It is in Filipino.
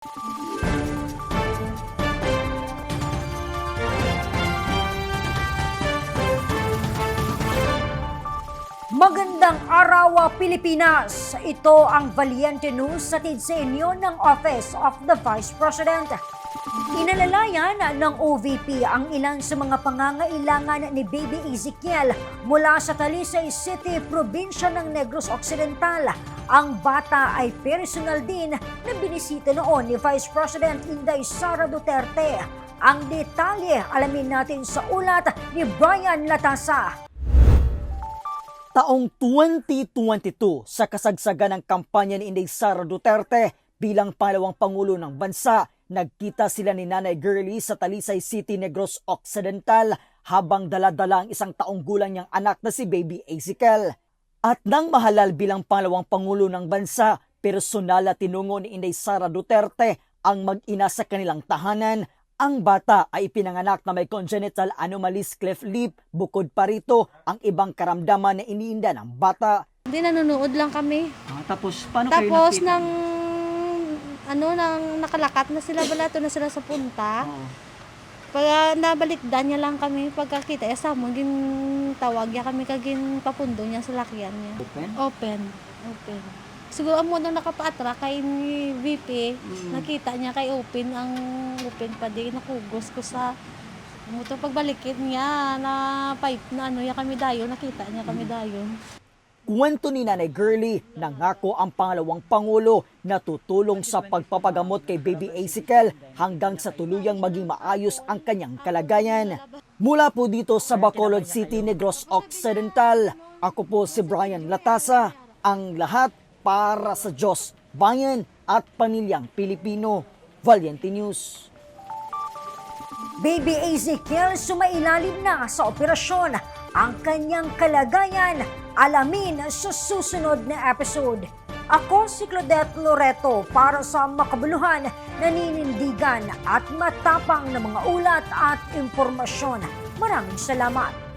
Magandang araw, Pilipinas! Ito ang Valiente News hatid sa inyo ng Office of the Vice President. Inalalayan ng OVP ang ilan sa mga pangangailangan ni Baby Ezekiel mula sa Talisay City, probinsya ng Negros Occidental. Ang bata ay personal din na binisita noon ni Vice President Inday Sara Duterte. Ang detalye alamin natin sa ulat ni Brian Latasa. Taong 2022 sa kasagsagan ng kampanya ni Inday Sara Duterte bilang pangalawang pangulo ng bansa, nagkita sila ni Nanay Girlie sa Talisay City, Negros Occidental habang dala-dala ang isang taong gulang niyang anak na si Baby Ezekiel. At nang mahalal bilang pangalawang pangulo ng bansa, personal na tinungo ni Inday Sara Duterte ang mag-ina sa kanilang tahanan. Ang bata ay ipinanganak na may congenital anomalies cleft lip. Bukod pa rito, ang ibang karamdaman na iniinda ng bata. Hindi, nanonood lang kami. Tapos, paano Tapos nang nakalakat na sila, balato na sila sa punta. Pag nabalikdan niya lang kami, pagkakita, samo, tawag niya kami, kagin papundo niya sa lakyan niya. Open. Siguro mo nung nakapaatra kay ni VP, nakita niya kay Open, ang Open pa din, nakugos ko sa motor pagbalikit niya na pipe na ya kami dayon, nakita niya kami dayon. Kwento ni Nanay Girlie, nangako ang pangalawang pangulo na tutulong sa pagpapagamot kay Baby Ezekiel hanggang sa tuluyang maging maayos ang kanyang kalagayan. Mula po dito sa Bacolod City, Negros Occidental, ako po si Brian Latasa, ang lahat para sa Diyos, bayan at pamilyang Pilipino. Valiente News. Baby Ezekiel sumailalim na sa operasyon. Ang kanyang kalagayan alamin sa susunod na episode. Ako si Claudette Loreto para sa makabuluhan, naninindigan at matapang na mga ulat at impormasyon. Maraming salamat.